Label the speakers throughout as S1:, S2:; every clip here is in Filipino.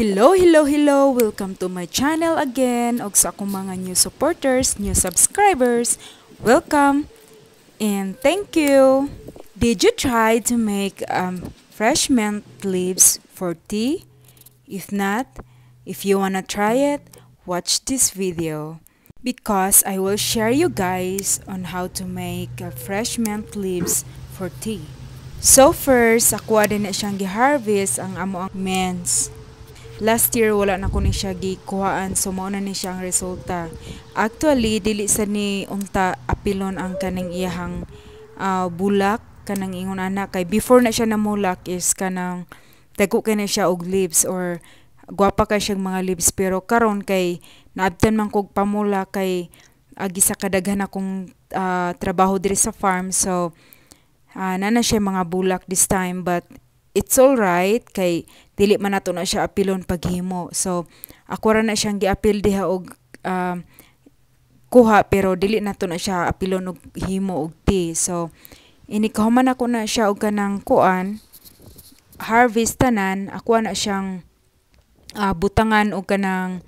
S1: Hello! Welcome to my channel again. Og sa akong mga new supporters, new subscribers, welcome and thank you. Did you try to make fresh mint leaves for tea? If not, if you wanna try it, watch this video. Because I will share you guys on how to make fresh mint leaves for tea. So first, ako din na siyang gi-harvest ang amo ang mints. Last year wala na ko ni siya gikuhaan, so mao na ni siya ang resulta. Actually dili sa ni unta apilon ang kanang iyahang bulak kanang ingon ana kay before na siya namulak is kanang dagko kay na siya og leaves or gwapa kay siyang mga leaves, pero karon kay naabtan man kog pamula kay agi sa kadaghan akong trabaho diri sa farm, so na siya mga bulak this time, but it's all right kay dili man nato na siya apilon paghimo. So ako ra na siyang giapil diha og kuha, pero dili nato na siya apilon og himo og tea. So inikahuman ako na siya og kanang kuan harvest tanan, ako na siyang butangan og kanang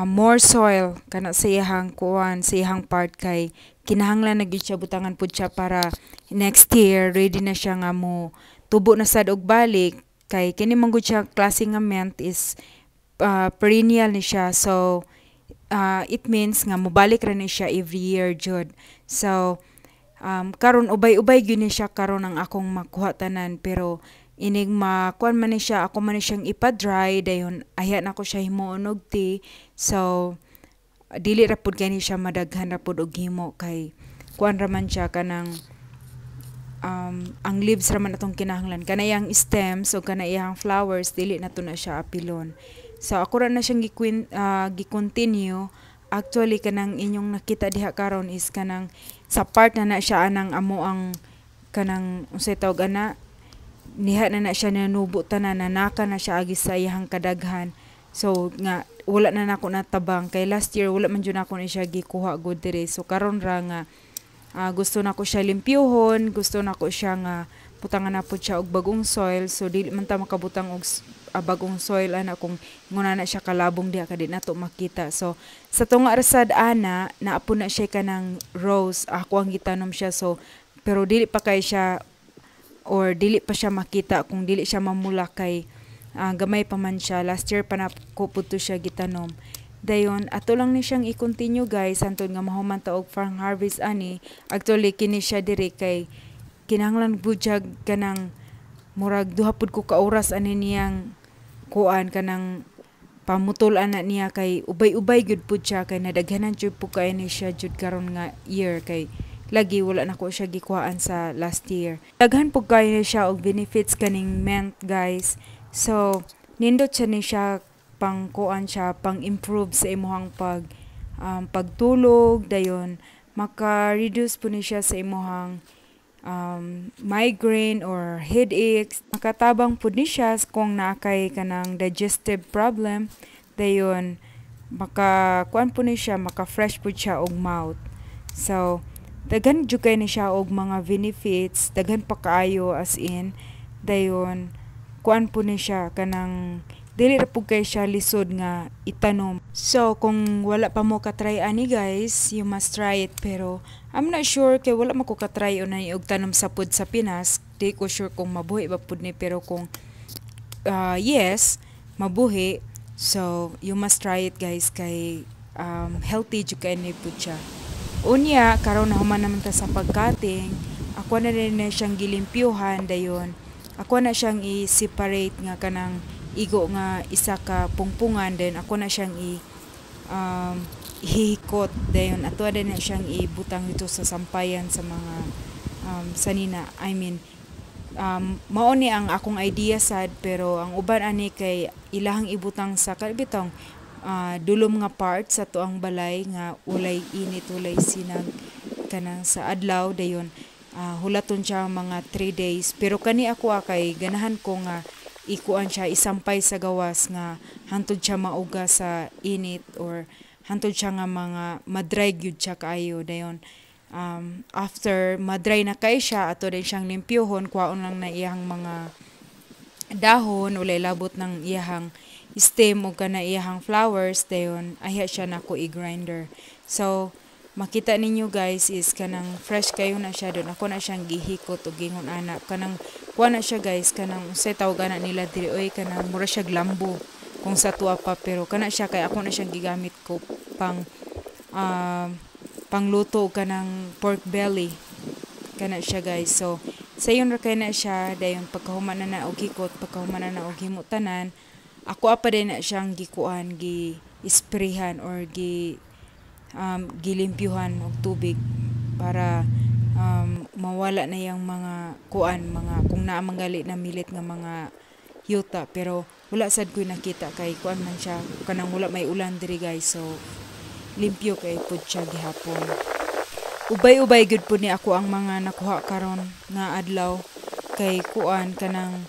S1: more soil kana sa iyang kuan sa iyang part kay kinahanglan na gyud siya butangan pud siya para next year ready na siya nga mo tubo na sad og balik, kay kini man gud siya klase nga mint is perennial ni siya, so it means nga mobalik ra ni siya every year jud. So karon ubay-ubay gyud ni siya karon ang akong makuha tanan, pero inig makuan man ni siya, ako man ni siyang ipa-dry dayon aya na ko siya himuon og tea. So dili ra pud kani siya madaghan ra pud og himo kay kuan ra man siya kanang ang leaves raman atong kinahanglan, kanayang stems o kanayang flowers dili nato na siya apilon. So ako ra na siyang gi-continue. Actually kanang inyong nakita diha karon is kanang sa part na siya anang amo ang kanang unsay tawag ana, niha na siya nanubo tanan, nanaka na siya agi sa iyang kadaghan. So nga wala na nako natabang kay last year wala man jud nako ni siya gikuha gud diri. So karon ra nga gusto na ko siya limpyuhon, gusto na ko siya nga butangan na po siya og bagong soil. So dili man ta makabutang og bagong soil ana kung nguna na siya kalabong diha kadi nato makita. So sa tunga rasad ana naapo na siya kanang rose, ako ang gitanom siya, so pero dili pa kay siya or dili pa siya makita kung dili siya mamula kay gamay pa man siya. Last year pa na ko pud siya gitanom. Dayon ato lang ni siyang i-continue guys hantod nga mahuman ta og farm harvest ani. Actually kini siya diri kay kinahanglan budyag kanang murag duha pud ko ka oras ani niyang kuan kanang pamutol ana niya kay ubay-ubay gyud pud siya kay nadaghanan jud pud kay ni siya jud karon nga year kay lagi wala na ko siya gikuhaan sa last year. Daghan pud kay ni siya og benefits kaning mint guys. So nindot siya ni siya pang kuan siya pang improve sa imuhang pagtulog, dayon maka-reduce po ni siya sa imuhang migraine or headaches. Makatabang po ni siya kung naakay kanang digestive problem, dayon maka kuan po ni siya, maka-fresh po siya og mouth. So daghan jud kay ni siya og mga benefits, daghan pa kaayo as in, dayon kuan po ni siya kanang dili ra pud kay siya lisod nga itanom. So kung wala pa mo ka-try ani guys, you must try it, pero I'm not sure kay wala man ko ka-try unay og tanom sa pud sa Pinas. Di ko sure kung mabuhi ba pud ni, pero kung yes, mabuhi, so you must try it guys kay healthy jud kay ni pud siya. Unya karon na human naman ta sa pagkating, ako na din na siyang gilimpyuhan, dayon ako na siyang i-separate nga kanang igo nga isa ka pungpungan, then ako na siyang ihikot, dayon ato din na siyang ibutang dito sa sampayan sa mga sanina. I mean mao ni ang akong idea sad, pero ang uban ani kay ilahang ibutang sa kabitong dulom nga part sa tuang balay nga ulay init, ulay sinag kanang sa adlaw, dayon hulaton siya mga 3 days. Pero kani ako kay ganahan ko nga ikuan siya, isampay sa gawas nga hantod siya mauga sa init or hantod siya nga mga madry gyud siya kaayo. Dayon after madry na kay siya, ato din siyang limpyuhon, kuhaon lang na iyang mga dahon, ulay labot ng iyahang stem o kana iyahang flowers dayon ayha siya nako i-grinder. So makita ninyo guys is kanang fresh kayo na siya don. Ako na siyang gihikot o gingon ana kanang kuha na siya guys kanang unsay tawag ana nila diri oy kanang mura siya glambo kung sa tuwa pa, pero kana siya kay ako na siyang gigamit ko pangluto kanang pork belly kana siya guys. So sayon ra kay na siya dayon pagkahuman na og hikot, pagkahuman na og himutanan, ako apa din na siyang gikuan gi isprehan or gilimpyuhan og tubig para mawala na yung mga kuan, mga kung naa manggali na milit nga mga yuta, pero wala sad ko nakita kay kuan man siya kanang wala may ulan diri guys. So limpyo kay pud siya gihapon. Ubay-ubay gud pud ni ako ang mga nakuha karon nga adlaw kay kuan kanang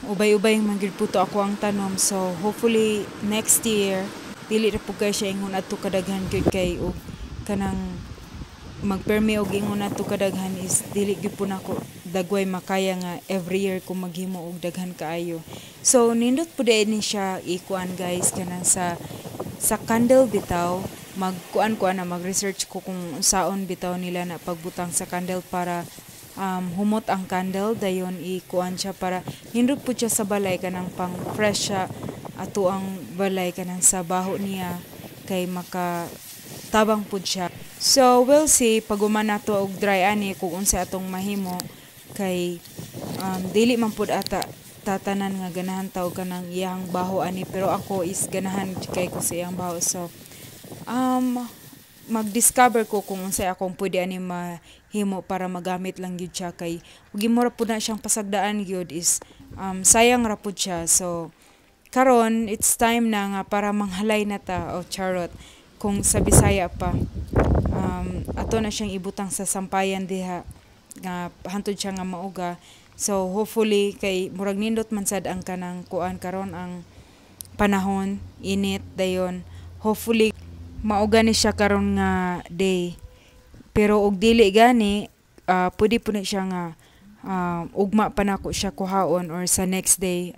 S1: ubay-ubay man gud puto ako ang tanom. So hopefully next year dili ra pud kay siya ingon adto kadaghan gud kay og kanang magpermi og ingon adto kadaghan is dili gyud pud nako dagway makaya nga every year ko maghimo og daghan kaayo. So nindot pud ni siya ikuan guys kanang sa candle bitaw magkuan ko na mag-research ko kung saon bitaw nila na pagbutang sa candle para humot ang candle dayon ikuan siya para hindot pud siya sa balay kanang pang fresh siya ato ang balay kanang sa baho niya kay maka tabang pud siya. So we'll see pag nato og dry ani kung unsa atong mahimo kay dili man pud ata tatanan nga ganahan taw kanang iyang baho ani, pero ako is ganahan kay ko sa iyang baho. So mag-discover ko kung unsay akong pwede ani mahimo para magamit lang gyud siya kay ug gimura pud na siyang pasagdaan gyud is sayang ra pud siya. So karon it's time na nga para manghalay na ta o charot kung sa Bisaya pa. Ato na siyang ibutang sa sampayan diha nga hantod siya nga mauga. So hopefully kay murag nindot man sad ang kanang kuan karon ang panahon init dayon, hopefully mauga ni siya karon nga day. Pero og dili gani pwede po na siya nga ugma pa nako siya kuhaon or sa next day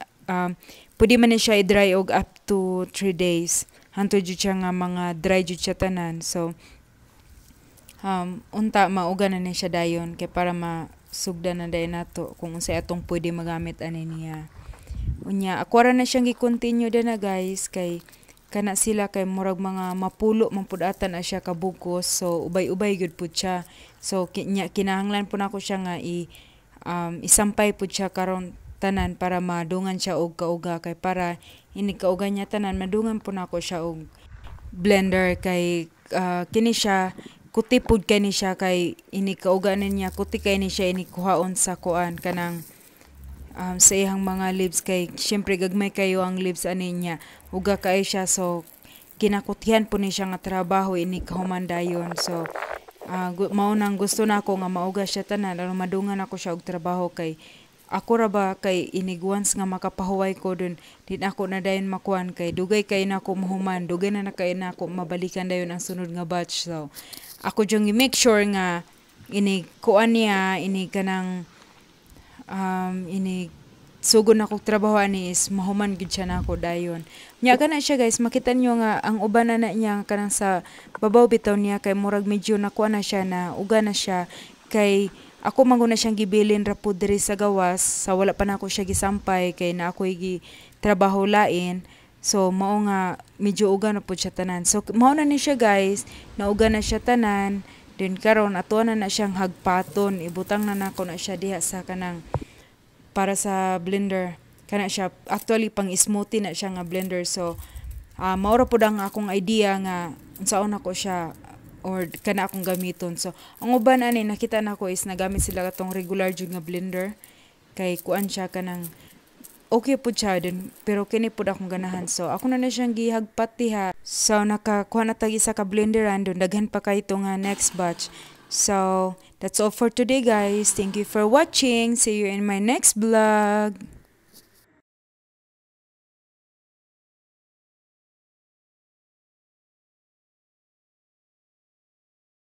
S1: pwede man ni siya i-dry og up to 3 days hantod jud siya nga mga dry jud siya tanan. So unta mauga na ni siya dayon kay para masugdan na dayon nato kung unsay atong pwede magamit ani niya. Unya ako ra na siyang gi-continue na guys kay kana sila kay murag mga mapulo man pud ata na siya kabugkos. So ubay-ubay gud pud siya. So kinahanglan po nako siya nga isampay pud siya karon tanan para madungan siya og kauga kay para ini kauga niya tanan madungan po nako siya og blender kay kini siya kuti pud kay ni siya kay ini kauga niya kuti kay ni siya ini kuhaon sa kuan kanang sa iyang mga leaves kay syempre gagmay kayo ang leaves ani niya uga kay siya. So kinakutihan po ni siya nga trabaho ini kahuman dayon. So mao nang gusto nako nga mauga siya tanan aron madungan ako siya og trabaho kay ako ra ba kay iniguans nga makapahuway ko dun din ako na dayon makuan kay dugay kay nako mahuman, dugay na kay nako mabalikan dayon ang sunod nga batch. So ako jung i-make sure nga ini kuan niya ini kanang ini sugod na kong trabaho ani is mahuman gid siya nako dayon. Nya kana siya guys, makita niyo nga ang uban na niya kanang sa babaw bitaw niya kay murag medyo nakuha na siya na uga na siya kay ako manguna siyang gibilin ra pud diri sa gawas sa wala pa nako siya gisampay kay na ako gi trabaho lain. So mao nga medyo uga na pud siya tanan. So mao na ni siya guys, nauga na siya tanan. Then karon ato na siyang hagpaton, ibutang na nako na siya diha sa kanang para sa blender. Kana siya actually pang smoothie na siya nga blender. So mao ra pud ang akong idea nga unsaon ako siya or kana akong gamiton. So ang uban ani nakita nako is nagamit sila katong regular jud nga blender kay kuan siya kanang okay pud siya din, pero kini pud akong ganahan. So ako na siyang gihagpat diha. So nakakuha na tag isa ka blenderan don, daghan pa kay ito nga next batch. So that's all for today guys. Thank you for watching. See you in my next vlog.